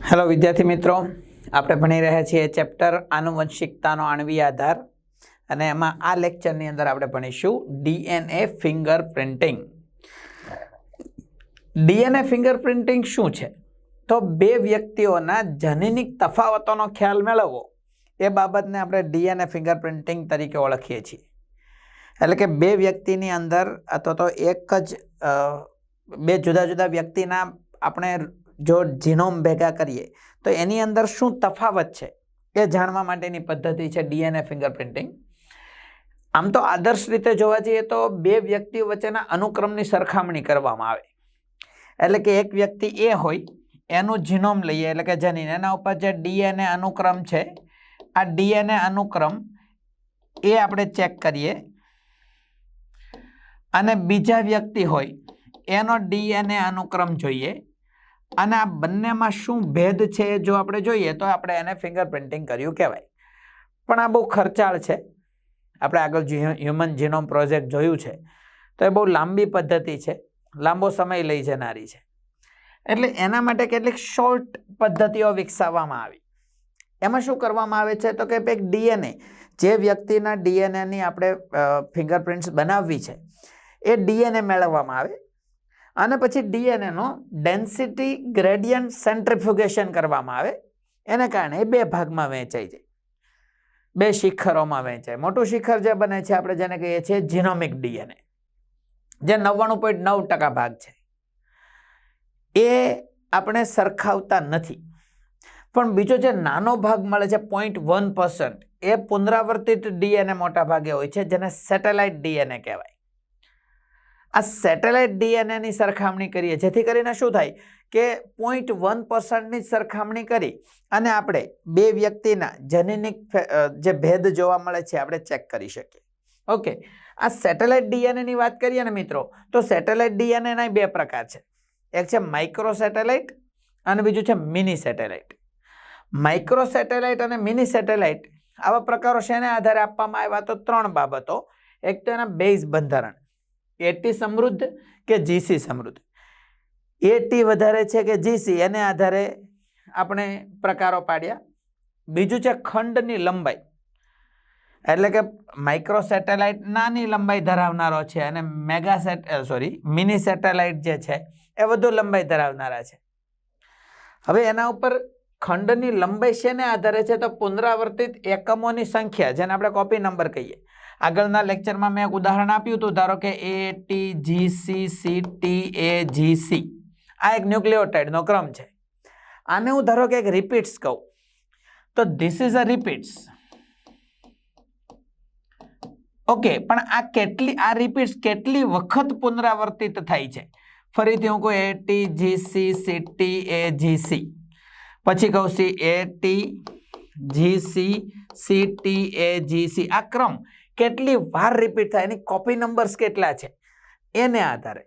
Hello વિદ્યાર્થી મિત્રો, આપણે ભણી રહ્યા છીએ ચેપ્ટર આનુવંશિકતાનો આણ્વીય આધાર અને એમાં આ લેક્ચરની અંદર આપણે ભણીશું ડીએનએ ફિંગરપ્રિન્ટિંગ. ડીએનએ ફિંગરપ્રિન્ટિંગ શું છે? તો બે વ્યક્તિઓના જનીનિક તફાવતોનો ખ્યાલ મેળવવો એ બાબતને આપણે ડીએનએ ફિંગરપ્રિન્ટિંગ તરીકે ઓળખીએ છીએ. એટલે કે બે વ્યક્તિની અંદર અથવા તો એક જ બે જુદા જુદા વ્યક્તિના આપણે જો જીનોમ ભેગા કરીએ તો એની અંદર શું તફાવત છે એ જાણવા માટેની પદ્ધતિ છે ડીએનએ ફિંગરપ્રિન્ટિંગ. આમ તો આદર્શ રીતે જોવા જઈએ તો બે વ્યક્તિઓ વચ્ચેના અનુક્રમની સરખામણી કરવામાં આવે. એટલે કે એક વ્યક્તિ એ હોય એનું જીનોમ લઈએ એટલે કે જનીન, એના ઉપર જે ડીએનએ અનુક્રમ છે આ ડીએનએ અનુક્રમ એ આપણે ચેક કરીએ અને બીજા વ્યક્તિ હોય એનો ડીએનએ અનુક્રમ જોઈએ અને આ બંનેમાં શું ભેદ છે જો આપણે જોઈએ તો આપણે એને ફિંગરપ્રિન્ટિંગ કર્યું કહેવાય. પણ આ બહુ ખર્ચાળ છે. આપણે આગળ હ્યુમન જીનોમ પ્રોજેક્ટ જોયું છે તો એ બહુ લાંબી પદ્ધતિ છે, લાંબો સમય લઈ જનારી છે. એટલે એના માટે કેટલીક શોર્ટ પદ્ધતિઓ વિકસાવવામાં આવી. એમાં શું કરવામાં આવે છે તો કે એક ડીએનએ જે વ્યક્તિના ડીએનએની આપણે ફિંગરપ્રિન્ટ્સ બનાવવી છે એ ડીએનએ મેળવવામાં આવે અને પછી ડીએનએનો ડેન્સિટી ગ્રેડિયન્ટ સેન્ટ્રીફ્યુગેશન કરવામાં આવે. એને કારણે બે ભાગમાં વહેંચાઈ જાય, બે શિખરોમાં વહેંચાય. મોટું શિખર જે બને છે આપણે જેને કહીએ છીએ જીનોમિક ડીએનએ, જે 99.9% ભાગ છે એ આપણે સરખાવતા નથી. પણ બીજો જે નાનો ભાગ મળે છે 0.1% એ પુનરાવર્તિત ડીએનએ મોટા ભાગે હોય છે, જેને સેટેલાઇટ ડીએનએ કહેવાય. આ સેટેલાઇટ ડીએનએની સરખામણી કરીએ જેથી કરીને શું થાય કે 0.1%ની સરખામણી કરી અને આપણે બે વ્યક્તિના જનીનિક જે ભેદ જોવા મળે છે આપણે ચેક કરી શકીએ. ઓકે, આ સેટેલાઇટ ડીએનએની વાત કરીએ ને મિત્રો તો સેટેલાઇટ ડીએનએના બે પ્રકાર છે. એક છે માઇક્રો સેટેલાઇટ અને બીજું છે મિની સેટેલાઇટ. માઇક્રો સેટેલાઇટ અને મિની સેટેલાઇટ આવા પ્રકારો શેના આધારે આપવામાં આવ્યા તો ત્રણ બાબતો. એક તો એના બેઝ બંધારણ, એટી સમૃદ્ધ કે જીસી સમૃદ્ધ. એટી વધારે છે કે જીસી એને આધારે આપણે પ્રકારો પાડ્યા. બીજું છે ખંડની લંબાઈ, એટલે કે માઇક્રો સેટેલાઇટ નાની લંબાઈ ધરાવનારો છે અને મિની સેટેલાઇટ જે છે એ વધુ લંબાઈ ધરાવનારા છે. હવે એના ઉપર ખંડની લંબાઈ શેને આધારે છે તો પુનરાવર્તિત એકમોની સંખ્યા, જેને આપણે કોપી નંબર કહીએ. આગળના લેક્ચરમાં મેં એક ઉદાહરણ આપ્યું હતું. ધારો કે ATGCCTAGC આ એક ન્યુક્લિયોટાઇડનો ક્રમ છે. આને હું ધારો કે એક રિપીટ્સ કહું તો this is a repeats. Okay, પણ આ રિપીટ્સ કેટલી વખત પુનરાવર્તિત થાય છે? ફરીથી હું કહું ATGCCTAGC, પછી કહું ATGCCTAGC. આ ક્રમ કેટલી વાર રિપીટ થાય, એની કોપી નંબર્સ કેટલા છે એને આધારે.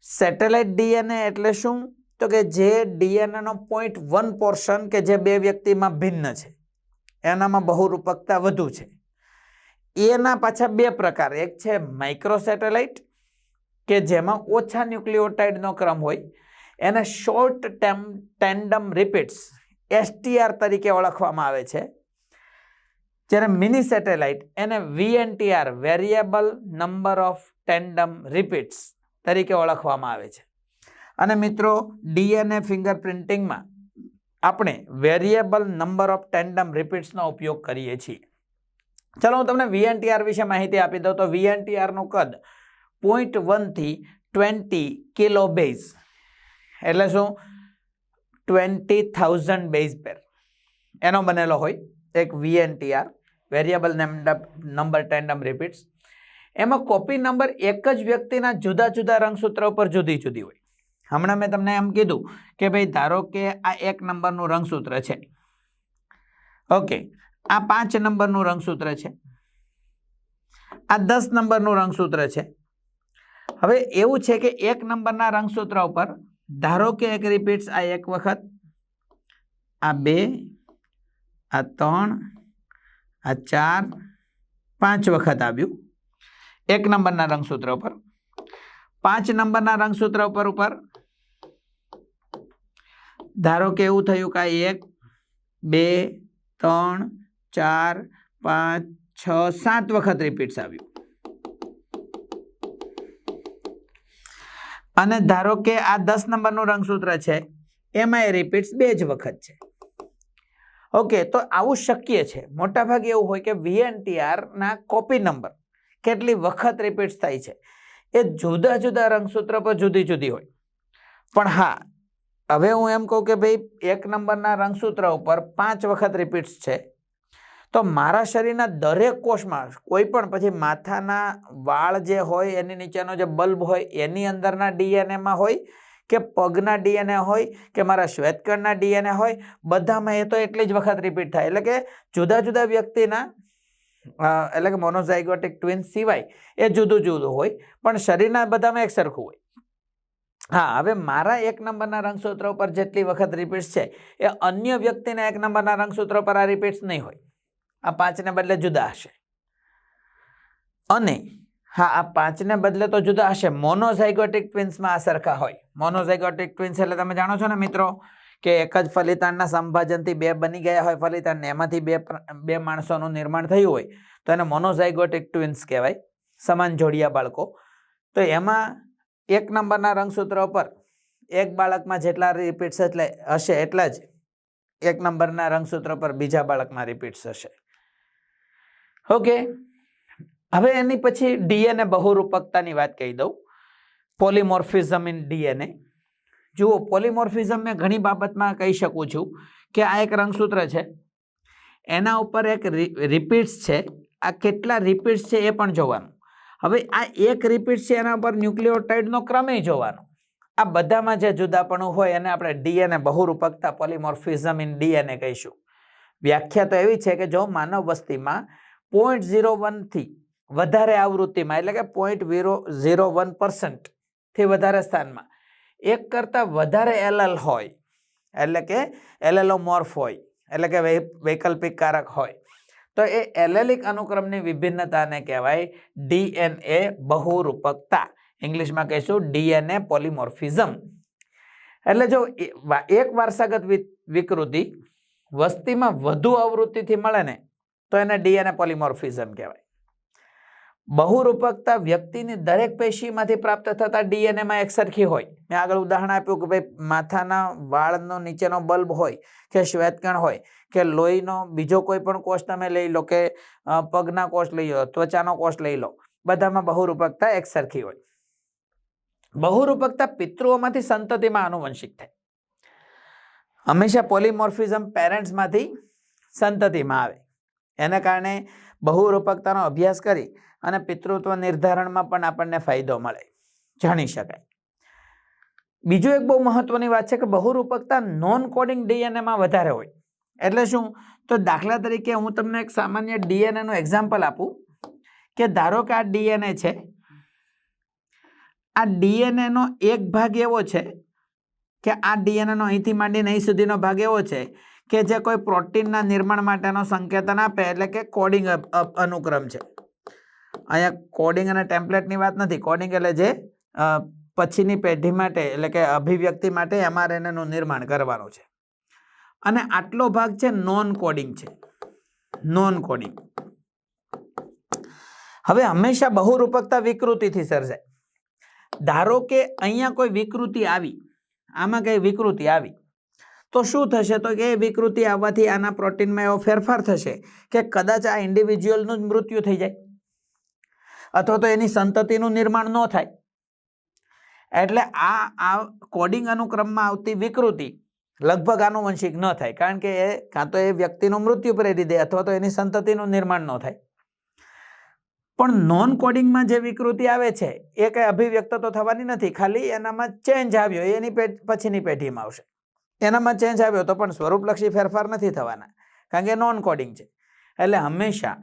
સેટેલાઇટ ડીએનએ એટલે શું તો કે જે ડીએનએનો 0.1% કે જે બે વ્યક્તિમાં ભિન્ન છે, એનામાં બહુરૂપકતા વધુ છે. એના પાછા બે પ્રકાર. એક છે માઇક્રો સેટેલાઇટ કે જેમાં ઓછા ન્યુક્લિયોટાઇડનો ક્રમ હોય, એને શોર્ટ ટેન્ડમ રિપીટ્સ STR તરીકે ઓળખવામાં આવે છે. જ્યારે મિની સેટેલાઇટ એને VNTR variable number of tandem repeats તરીકે ઓળખવામાં આવે છે. અને મિત્રો ડીએનએ ફિંગરપ્રિન્ટિંગમાં આપણે વેરિયેબલ નંબર ઓફ ટેન્ડમ રિપીટ્સનો ઉપયોગ કરીએ છીએ. ચલો હું તમને VNTR વિશે માહિતી આપી દઉં તો VNTRનું કદ 0.1 થી 20 કિલો બેઝ એટલે શું 20,000 બેઝ પેર એનો બનેલો હોય એક VNTR variable number tandem repeats. એમાં કોપી નંબર એક જ વ્યક્તિના જુદા જુદા રંગસૂત્ર ઉપર જુદી જુદી હોય. હમણાં મેં તમને એમ કીધું કે ભાઈ ધારો કે આ 1 નંબરનું રંગસૂત્ર છે. ઓકે, આ 5 નંબરનું રંગસૂત્ર છે, આ 10 નંબરનું રંગસૂત્ર છે. હવે એવું છે કે 1 નંબરના રંગસૂત્ર ઉપર ધારો કે એક રિપીટ્સ આ 1 વખત, આ 2, આ 3, આ 4, 5 વખત આવ્યું 1 નંબરના રંગસૂત્ર ઉપર. 5 નંબરના રંગસૂત્ર ઉપર ધારો કે એવું થયું કે 1 2 3 4 5 6 7 વખત રિપીટ્સ આવ્યું અને ધારો કે આ 10 નંબરનું રંગસૂત્ર છે એમાં એ રિપીટ્સ 2 જ વખત છે. ઓકે, તો આવું શક્ય છે. મોટા ભાગે એવું હોય કે VNTR ના કોપી નંબર કેટલી વખત રિપીટ્સ થાય છે એ જુદા જુદા રંગસૂત્ર પર જુદી જુદી હોય. પણ હા, હવે હું એમ કહું કે ભાઈ 1 નંબરના રંગસૂત્ર ઉપર 5 વખત રિપીટ્સ છે, તો મારા શરીરના દરેક કોષમાં કોઈ પણ, પછી માથાના વાળ જે હોય એની નીચેનો જે બલ્બ હોય એની અંદરના DNA માં હોય કે પગના DNA હોય કે મારા શ્વેતકણના DNA હોય, બધામાં એ તો એટલી જ વખત રિપીટ થાય. એટલે કે જુદા જુદા વ્યક્તિના એટલે કે મોનોઝાઇગોટિક ટ્વિન્સ સિવાય એ જુદું જુદું હોય, પણ શરીરના બધામાં એક સરખું હોય. હા, હવે મારા 1 નંબરના રંગસૂત્ર ઉપર જેટલી વખત રિપીટ્સ છે એ અન્ય વ્યક્તિના 1 નંબરના રંગસૂત્ર પર આ રિપીટ્સ નહીં હોય. આ 5 ને બદલે જુદા હશે. અને હા, આ 5 ને બદલે તો જુદા હશે. મોનોઝાઇગોટિક ટ્વિન્સમાં આ સરખા હોય. મોનોઝાઇગોટિક ટ્વિન્સ એટલે તમે જાણો છો ને મિત્રો કે એક જ ફલિતાંડના સંભાજનથી 2 બની ગયા હોય ફલિતાંડ, એમાંથી બે માણસોનું નિર્માણ થયું હોય તો એને મોનોઝાઇગોટિક ટ્વિન્સ કહેવાય, સમાન જોડિયા બાળકો. તો એમાં 1 નંબરના રંગસૂત્ર ઉપર એક બાળકમાં જેટલા રિપીટ્સ હશે એટલા જ 1 નંબરના રંગસૂત્ર પર બીજા બાળકમાં રિપીટ્સ હશે. ઓકે, હવે એની પછી DNA બહુરૂપકતાની વાત કહી દઉં. Polymorphism in DNA. જુઓ, પોલીમોર્ફિઝમ મેં ઘણી બાબતમાં કહી શકું છું કે આ એક રંગસૂત્ર છે, એના ઉપર એક રિપીટ્સ છે. આ કેટલા રિપીટ્સ છે એ પણ જોવાનું. હવે આ એક રિપીટ છે એના પર ન્યુક્લિયોટાઇડનો ક્રમે જોવાનો. આ બધામાં જે જુદાપણું હોય એને આપણે DNA બહુરૂપકતા, પોલીમોર્ફિઝમ ઇન DNA કહીશું. વ્યાખ્યા તો એવી છે કે જો માનવ વસ્તીમાં 0.01 થી વધારે આવૃત્તિમાં, એટલે કે 0.01% થી વધારે સ્થાનમાં એક કરતાં વધારે એલલ હોય, એટલે કે એલેલોમોર્ફ હોય, એટલે કે વૈકલ્પિક કારક હોય, તો એ એલેલિક અનુક્રમની વિભિન્નતાને કહેવાય DNA બહુરૂપકતા. ઇંગ્લિશમાં કહીશું DNA પોલીમોર્ફિઝમ. એટલે જો એક વારસાગત વિકૃતિ વસ્તીમાં વધુ આવૃત્તિથી મળે ને તો એને DNA પોલીમોર્ફિઝમ કહેવાય. બહુરૂપકતા વ્યક્તિની દરેક પેશીમાંથી પ્રાપ્ત થતા DNA માં એક સરખી હોય. મેં આગળ ઉદાહરણ આપ્યું કે ભાઈ માથાના વાળનો નીચેનો બલ્બ હોય કે શ્વેતકણ હોય કે લોહીનો બીજો કોઈ પણ કોષ તમે લઈ લો કે પગના કોષ લઈ લો, ત્વચાનો કોષ લઈ લો, બધામાં બહુરૂપકતા એક સરખી હોય. બહુરૂપકતા પિતૃઓમાંથી સંતતિમાં આનુવંશિક થાય. હંમેશા પોલીમોર્ફિઝમ પેરેન્ટ્સમાંથી સંતતિમાં આવે. એને કારણે બહુરૂપકતાનો અભ્યાસ કરી અને પિતૃત્વ નિર્ધારણમાં પણ આપણને ફાયદો મળે, જાણી શકાય. બીજું એક બહુ મહત્વની વાત છે કે બહુરૂપકતા નોન કોડિંગ DNA માં વધારે હોય. એટલે શું? તો દાખલા તરીકે હું તમને એક સામાન્ય DNA નું એક્ઝામ્પલ આપું કે ધારો કે આ DNA છે, આ DNA નો એક ભાગ એવો છે કે આ DNA નો અહીંથી માંડીને અહીં સુધીનો ભાગ એવો છે કે જે કોઈ પ્રોટીનના નિર્માણ માટેનો સંકેતન આપે, એટલે કે કોડિંગ અનુક્રમ છે. અહીંયા કોડિંગ અને ટેમ્પલેટની વાત નથી. કોડિંગ એટલે જે પછીની પેઢી માટે, એટલે કે અભિવ્યક્તિ માટે mRNA નું નિર્માણ કરવાનું છે. અને આટલો ભાગ છે નોન કોડિંગ છે, નોન કોડિંગ. હવે હંમેશા બહુરૂપકતા વિકૃતિથી સર્જાય. ધારો કે અહીંયા કોઈ વિકૃતિ આવી, આમાં કઈ વિકૃતિ આવી, તો શું થશે? તો કે વિકૃતિ આવવાથી આના પ્રોટીનમાં એવો ફેરફાર થશે કે કદાચ આ ઇન્ડિવિજ્યુઅલનું જ મૃત્યુ થઈ જાય અથવા તો એની સંતતિનું નિર્માણ ન થાય. એટલે આ કોડિંગ અનુક્રમમાં આવતી વિકૃતિ લગભગ આનુવંશિક ન થાય, કારણ કે એ કાં તો એ વ્યક્તિનું મૃત્યુ પ્રેરી દે અથવા તો એની સંતતિનું નિર્માણ ન થાય. પણ નોન કોડિંગમાં જે વિકૃતિ આવે છે એ કઈ અભિવ્યક્ત તો થવાની નથી, ખાલી એનામાં ચેન્જ આવ્યો એની પછીની પેઢીમાં આવશે. એનામાં ચેન્જ આવ્યો તો પણ સ્વરૂપલક્ષી ફેરફાર નથી થવાના, કારણ કે નોન કોડિંગ છે. એટલે હંમેશા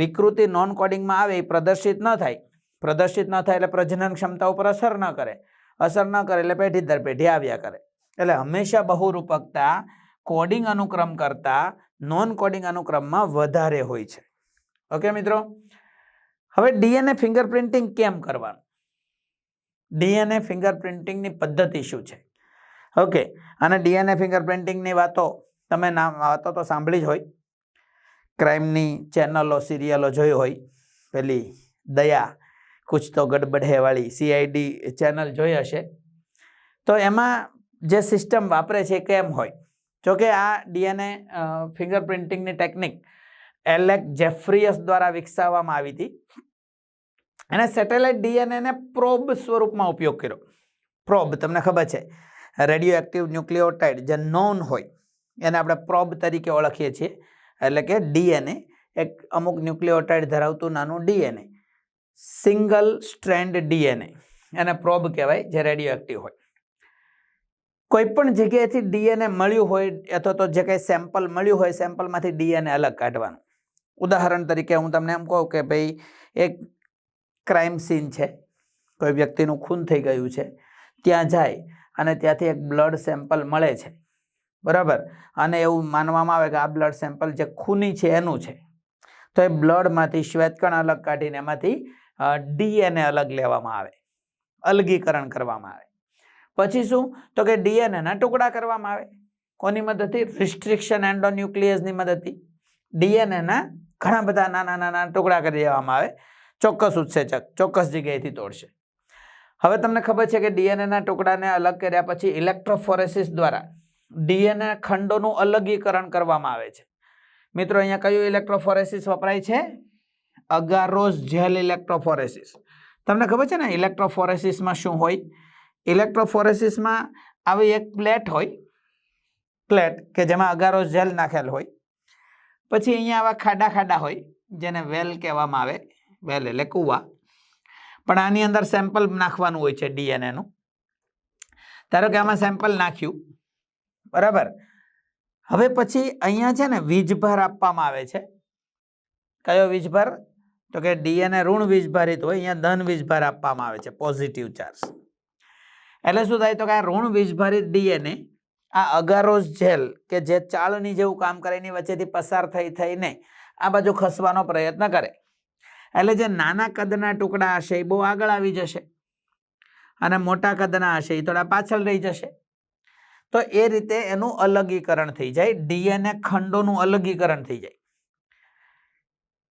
વિકૃતિ નોન કોડિંગમાં આવે એ પ્રદર્શિત ન થાય. પ્રદર્શિત ન થાય એટલે પ્રજનન ક્ષમતા ઉપર અસર ન કરે, અસર ન કરે એટલે પેઢી દર પેઢી આવ્યા કરે. એટલે હંમેશા બહુરૂપકતા કોડિંગ અનુક્રમ કરતા નોન કોડિંગ અનુક્રમમાં વધારે હોય છે. ઓકે મિત્રો, હવે DNA ફિંગરપ્રિન્ટિંગ કેમ કરવાનું? DNA ફિંગરપ્રિન્ટિંગની પદ્ધતિ શું છે? ઓકે, અને ડીએનએ ફિંગરપ્રિન્ટિંગની વાતો તમે વાતો તો સાંભળી જ હોય, ક્રાઇમની ચેનલો સિરિયલો જોઈ હોય, પેલી દયા કુછ તો ગડબડ હે વાળી CID ચેનલ જોઈ હશે. તો એમાં જે સિસ્ટમ વાપરે છે કેમ હોય? જોકે આ ડીએનએ ફિંગરપ્રિન્ટિંગની ટેકનિક એલેક જેફ્રિયસ દ્વારા વિકસાવવામાં આવી હતી. અને સેટેલાઇટ ડીએનએને પ્રોબ સ્વરૂપમાં ઉપયોગ કર્યો. પ્રોબ તમને ખબર છે, રેડિયો એક્ટિવ ન્યુક્લિયોટાઇડ જે નોન હોય એને આપણે પ્રોબ તરીકે ઓળખીએ છીએ. એટલે કે ડીએનએ એક અમુક ન્યુક્લિયોટાઇડ ધરાવતું નાનું ડીએનએ, સિંગલ સ્ટ્રેન્ડ ડીએનએ, એને પ્રોબ કહેવાય, જે રેડિયો એક્ટિવ હોય. કોઈ પણ જગ્યાએથી ડીએનએ મળ્યું હોય અથવા તો જે કંઈ સેમ્પલ મળ્યું હોય, સેમ્પલમાંથી ડીએનએ અલગ કાઢવાનું. ઉદાહરણ તરીકે હું તમને એમ કહું કે ભાઈ એક ક્રાઇમ સીન છે, કોઈ વ્યક્તિનું ખૂન થઈ ગયું છે, ત્યાં જાય અને ત્યાંથી એક બ્લડ સેમ્પલ મળે છે, બરાબર, અને એવું માનવામાં આવે કે આ બ્લડ સેમ્પલ જે ખૂની છે એનું છે. તો એ બ્લડમાંથી શ્વેતકણ અલગ કાઢીને એમાંથી ડીએનએ અલગ લેવામાં આવે, અલગીકરણ કરવામાં આવે. પછી શું? તો કે ડીએનએના ટુકડા કરવામાં આવે. કોની મદદથી? રિસ્ટ્રિક્શન એન્ડોન્યુક્લિયસની મદદથી ડીએનએના ઘણા બધા નાના નાના ટુકડા કરી દેવામાં આવે. ચોક્કસ ઉત્સેચક ચોક્કસ જગ્યાએથી તોડશે. હવે તમને ખબર છે કે ડીએનએના ટુકડાને અલગ કર્યા પછી ઇલેક્ટ્રોફોરેસિસ દ્વારા ડીએનએ ખંડોનું અલગીકરણ કરવામાં આવે છે. મિત્રો, અહીંયા કયું ઇલેક્ટ્રોફોરેસિસ વપરાય છે? અગારોસ જેલ ઇલેક્ટ્રોફોરેસિસ. તમને ખબર છે ને ઇલેક્ટ્રોફોરેસિસમાં શું હોય? ઇલેક્ટ્રોફોરેસિસમાં આવી એક પ્લેટ હોય, પ્લેટ કે જેમાં અગારોસ જેલ નાખેલ હોય. પછી અહીંયા આવા ખાડા ખાડા હોય જેને વેલ કહેવામાં આવે, વેલ એટલે કૂવા. પણ આની અંદર સેમ્પલ નાખવાનું હોય છે ડીએનએનું. ધારો કે આમાં સેમ્પલ નાખ્યું, બરાબર. હવે પછી અહીંયા છે ને વીજભાર આપવામાં આવે છે. કયો વીજભાર? તો કે ડીએનએ ઋણ વીજભારિત હોય, અહીંયા ધન વીજભાર આપવામાં આવે છે, પોઝિટિવ ચાર્જ. એટલે શું થાય? તો કે આ ઋણ વીજભારિત ડીએનએ આ અગારોસ જેલ કે જે ચાળની જેવું કામ કરે એની વચ્ચેથી પસાર થઈને આ બાજુ ખસવાનો પ્રયત્ન કરે. એટલે જે નાના કદના ટુકડા હશે એ બહુ આગળ આવી જશે અને મોટા કદના હશે એ થોડા પાછળ રહી જશે. તો એ રીતે એનું અલગીકરણ થઈ જાય, ડીએનએ ખંડોનું અલગીકરણ થઈ જાય.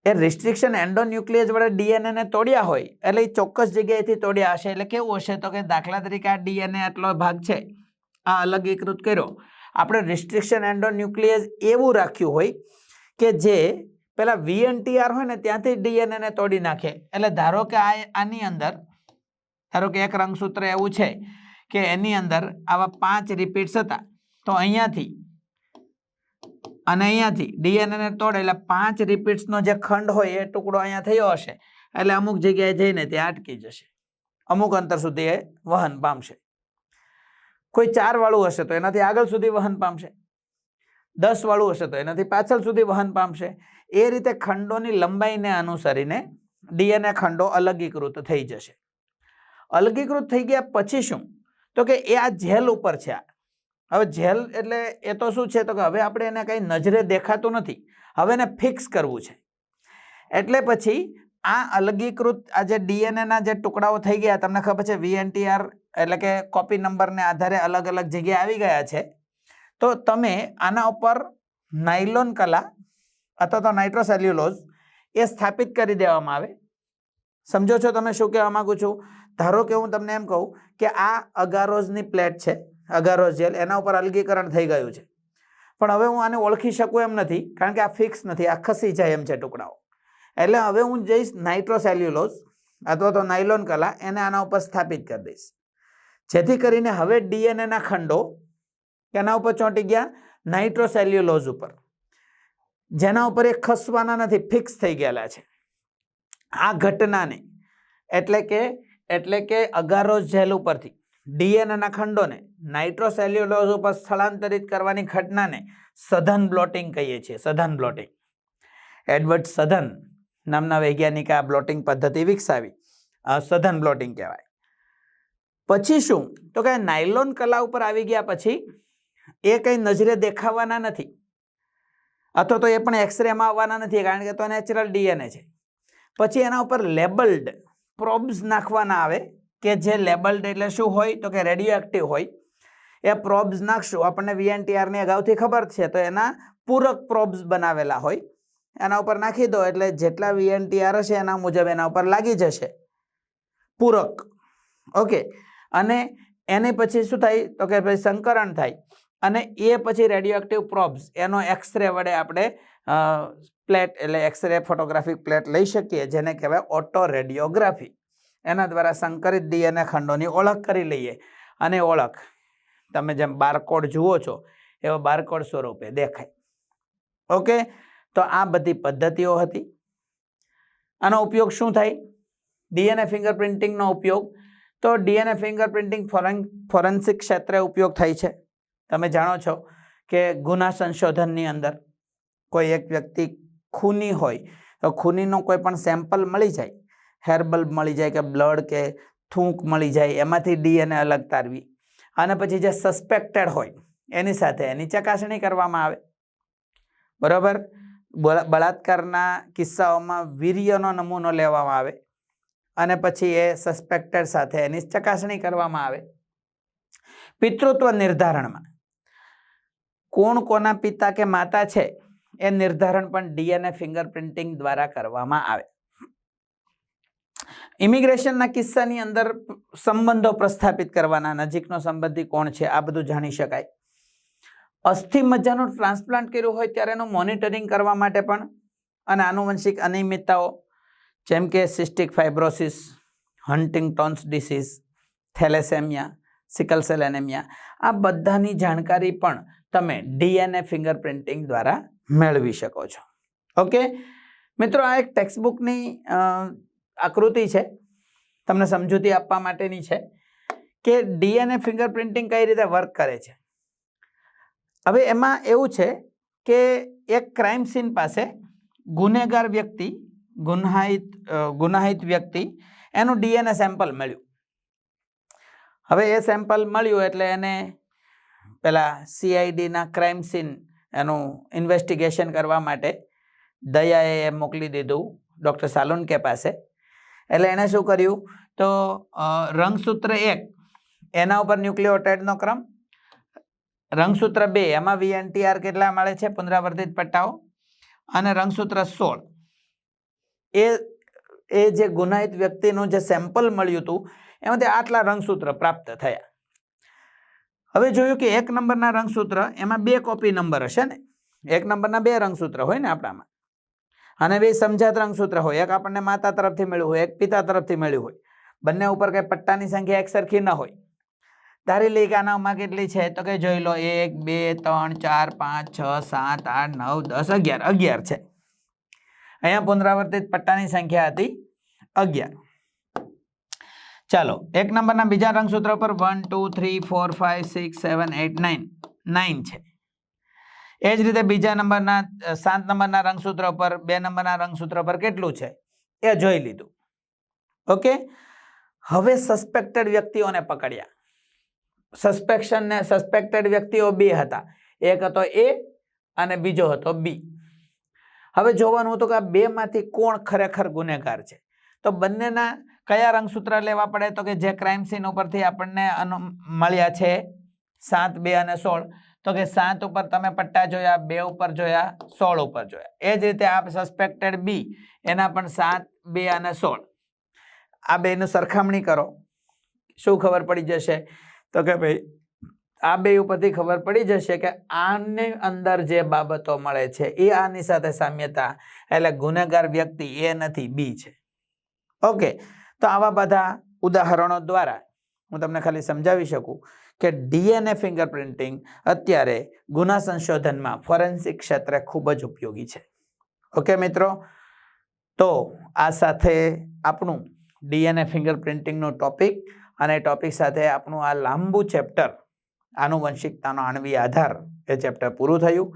એ રિસ્ટ્રિક્શન એન્ડોન્યુક્લિયસ વડે ડીએનએને તોડ્યા હોય એટલે એ ચોક્કસ જગ્યાએથી તોડ્યા હશે. એટલે કેવું હશે? તો કે દાખલા તરીકે આ ડીએનએ આટલો ભાગ છે, આ અલગીકૃત કર્યો. આપણે રિસ્ટ્રિક્શન એન્ડોન્યુક્લિયસ એવું રાખ્યું હોય કે જે પેલા VNTR હોય ને ત્યાંથી ડીએનએને તોડી નાખે. એટલે ધારો કે આની અંદર, ધારો કે એક રંગસૂત્ર એવું છે કે એની અંદર આવા 5 રિપીટ્સ હતા, તો અહીંયાથી અને અહીંયાથી ડીએનએને તોડે એટલે 5 રિપીટ્સનો જે ખંડ હોય એ ટુકડો અહીંયા થયો હશે. એટલે અમુક જગ્યાએ જઈને ત્યાં અટકી જશે, અમુક અંતર સુધી એ વહન પામશે. કોઈ 4 વાળું હશે તો એનાથી આગળ સુધી વહન પામશે, 10 વાળું હશે તો એનાથી પાછળ સુધી વહન પામશે. એ રીતે ખંડોની લંબાઈને અનુસરીને ડીએનએ ખંડો અલગીકૃત થઈ જશે. અલગીકૃત થઈ ગયા પછી શું? તો કે એ આ જેલ ઉપર છે. હવે જેલ એટલે એ તો શું છે? તો કે હવે આપણે એને કંઈ નજરે દેખાતું નથી, હવે એને ફિક્સ કરવું છે. એટલે પછી આ અલગીકૃત આ જે ડીએનએના જે ટુકડાઓ થઈ ગયા, તમને ખબર છે VNTR એટલે કે કોપી નંબરને આધારે અલગ અલગ જગ્યાએ આવી ગયા છે. તો તમે આના ઉપર નાયલોન કલા અથવા તો નાઇટ્રોસેલ્યુલોઝ એ સ્થાપિત કરી દેવામાં આવે. સમજો છો તમે શું કહેવા માંગુ છું? ધારો કે હું તમને એમ કહું કે આ અગારોઝની પ્લેટ છે, અગારોઝ જેલ, એના ઉપર અલગીકરણ થઈ ગયું છે. પણ હવે હું આને ઓળખી શકું એમ નથી, કારણ કે આ ફિક્સ નથી, આ ખસી જાય એમ છે ટુકડાઓ. એટલે હવે હું જઈશ નાઇટ્રોસેલ્યુલોઝ અથવા તો નાયલોન કલા, એને આના ઉપર સ્થાપિત કરી દઈશ. જેથી કરીને હવે ડીએનએના ખંડો એના ઉપર ચોંટી ગયા, નાઇટ્રોસેલ્યુલોઝ ઉપર, જેના ઉપર એ ખસવાના નથી, ફિક્સ થઈ ગયેલા છે. આ ઘટનાને એટલે કે અગારોસ જેલ ઉપરથી ડીએનએના ખંડોને નાઇટ્રોસેલ્યુલોઝ ઉપર સ્થળાંતરિત કરવાની ઘટનાને સઘન બ્લોટિંગ કહીએ છીએ. સઘન બ્લોટિંગ. એડવર્ડ સઘન નામના વૈજ્ઞાનિકે આ બ્લોટિંગ પદ્ધતિ વિકસાવી, સઘન બ્લોટિંગ કહેવાય. પછી શું? તો કે નાયલોન કલા ઉપર આવી ગયા પછી એ કંઈ નજરે દેખાવાના નથી, અથવા તો એ પણ એક્સરેમાં આવવાના નથી, કારણ કે તો નેચરલ ડીએનએ છે. પછી એના ઉપર લેબલ્ડ પ્રોબ્સ નાખવાના આવે, કે જે લેબલ્ડ એટલે શું હોય? તો કે રેડિયો એક્ટિવ હોય. એ પ્રોબ્સ નાખશું, આપણને VNTR ની અગાઉથી ખબર છે, તો એના પૂરક પ્રોબ્સ બનાવેલા હોય, એના ઉપર નાખી દો એટલે જેટલા VNTR હશે એના મુજબ એના ઉપર લાગી જશે પૂરક. ઓકે, અને એને પછી શું થાય તો કે ભાઈ સંકરણ થાય, અને એ પછી રેડિયોએક્ટિવ પ્રોબ્સ એનો એક્સરે વડે આપણે પ્લેટ એટલે એક્સરે ફોટોગ્રાફિક પ્લેટ લઈ શકીએ, જેને કહેવાય ઓટો રેડિયોગ્રાફી. એના દ્વારા સંકરિત DNA ખંડોની ઓળખ કરી લઈએ, અને ઓળખ તમે જેમ બારકોડ જુઓ છો એવો બારકોડ સ્વરૂપે દેખાય. ઓકે, તો આ બધી પદ્ધતિઓ હતી. આનો ઉપયોગ શું થાય? DNA ફિંગરપ્રિન્ટિંગનો ઉપયોગ, તો DNA ફિંગરપ્રિન્ટિંગ ફોરેન્સિક ક્ષેત્રે ઉપયોગ થાય છે. તમે જાણો છો કે ગુના સંશોધનની અંદર કોઈ એક વ્યક્તિ ખૂની હોય તો ખૂનીનો કોઈ પણ સેમ્પલ મળી જાય, હેરબલ્બ મળી જાય કે બ્લડ કે થૂંક મળી જાય, એમાંથી DNA અલગ તારવી અને પછી જે સસ્પેક્ટેડ હોય એની સાથે એની ચકાસણી કરવામાં આવે. બરાબર, બળાત્કારના કિસ્સાઓમાં વીર્યનો નમૂનો લેવામાં આવે અને પછી એ સસ્પેક્ટેડ સાથે એની ચકાસણી કરવામાં આવે. પિતૃત્વ નિર્ધારણમાં કોણ કોના પિતા કે માતા છે એ નિર્ધારણ પણ DNA ફિંગરપ્રિન્ટિંગ દ્વારા કરવામાં આવે. ઇમિગ્રેશનના કિસ્સાની અંદર સંબંધો પ્રસ્થાપિત કરવાના, નજીકનો સંબંધી કોણ છે આ બધું જાણી શકાય. અસ્થિ મજ્જાનું ટ્રાન્સપ્લાન્ટ કર્યું હોય ત્યારે એનું મોનિટરિંગ કરવા માટે પણ, અને આનુવંશિક અનિયમિતતાઓ જેમ કે cystic fibrosis, Huntington's disease, thalassemia, sickle cell anaemia, આ બધાની જાણકારી પણ તમે DNA ફિંગરપ્રિન્ટિંગ દ્વારા મેળવી શકો છો. ઓકે મિત્રો, આ એક ટેક્સ્ટબુકની આકૃતિ છે, તમને સમજૂતી આપવા માટેની છે કે DNA ફિંગરપ્રિન્ટિંગ કઈ રીતે વર્ક કરે છે. હવે એમાં એવું છે કે એક ક્રાઇમ સીન પાસે ગુનેગાર વ્યક્તિ, ગુનાહિત વ્યક્તિ, એનું DNA સેમ્પલ મળ્યું. હવે એ સેમ્પલ મળ્યું એટલે એને પેલા CIDના ક્રાઇમ સીન એનું ઇન્વેસ્ટિગેશન કરવા માટે દયાએ મોકલી દીધું ડૉક્ટર સાલુનકે પાસે. એટલે એણે શું કર્યું તો રંગસૂત્ર 1 એના ઉપર ન્યુક્લિયોટાઇડનો ક્રમ, રંગસૂત્ર 2 એમાં VNTR કેટલા મળે છે પુનરાવર્તિત પટ્ટાઓ, અને રંગસૂત્ર 16 એ જે ગુનાહિત વ્યક્તિનું જે સેમ્પલ મળ્યું હતું એમાંથી આટલા રંગસૂત્ર પ્રાપ્ત થયા. હવે જોયું કે 1 નંબરના રંગસૂત્ર એમાં 2 કોપી નંબર હશે ને, 1 નંબરના 2 રંગસૂત્ર હોય ને આપણામાં, અને 2 સમજાત રંગસૂત્ર હોય, એક આપણને માતા તરફથી મળ્યું હોય, એક પિતા તરફથી મળ્યું હોય, બંને ઉપર કઈ પટ્ટાની સંખ્યા એક સરખી ન હોય. ધારી લઈ કે આનામાં કેટલી છે તો કે જોઈ લો 1 2 3 4 5 6 7 8 9 10 11 છે. અહીંયા પુનરાવર્તિત પટ્ટાની સંખ્યા હતી 11. ચાલો 1 નંબરના બીજા રંગસૂત્ર પર 1 2 3 4 5 6 7 8 9 છે. એ જ રીતે બીજા નંબરના 7 નંબરના રંગસૂત્ર પર, 2 નંબરના રંગસૂત્ર પર કેટલું છે એ જોઈ લીધું. ઓકે, હવે સસ્પેક્ટેડ વ્યક્તિઓને પકડ્યા. સસ્પેક્ટેડ વ્યક્તિઓ 2 હતા, એક હતો A અને બીજો હતો B. હવે જોવાનું હતું કે આ 2 માંથી કોણ ખરેખર ગુનેગાર છે. તો બંનેના કયા રંગસૂત્ર લેવા પડે તો કે જે ક્રાઇમ સીન ઉપરથી આપણને મળ્યા છે 7 2 અને 16, તો કે 7 ઉપર તમે પટ્ટા જોયા, 2 ઉપર જોયા, 16 ઉપર જોયા. એ જ રીતે આ સસ્પેક્ટેડ B એના પણ 7 2 અને 16, આ બેનું સરખામણી કરો, શું ખબર પડી જશે તો કે ભાઈ આ 2 ઉપરથી ખબર પડી જશે કે આની અંદર જે બાબતો મળે છે એ આની સાથે સામ્યતા, એટલે ગુનેગાર વ્યક્તિ એ નથી, B છે. ઓકે, તો આવા બધા ઉદાહરણો દ્વારા હું તમને ખાલી સમજાવી શકું કે DNA ફિંગરપ્રિન્ટિંગ અત્યારે ગુના સંશોધનમાં ફોરેન્સિક ક્ષેત્રે ખૂબ જ ઉપયોગી છે. ઓકે મિત્રો, તો આ સાથે આપણું DNA ફિંગરપ્રિન્ટિંગનો ટોપિક અને ટોપિક સાથે આપણું આ લાંબુ ચેપ્ટર આનુવંશિકતાનો આણ્વીય આધાર એ ચેપ્ટર પૂરું થયું.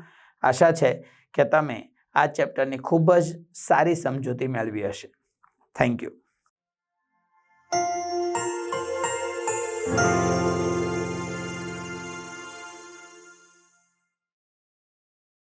આશા છે કે તમે આ ચેપ્ટરની ખૂબ જ સારી સમજૂતી મેળવી હશે. Thank you.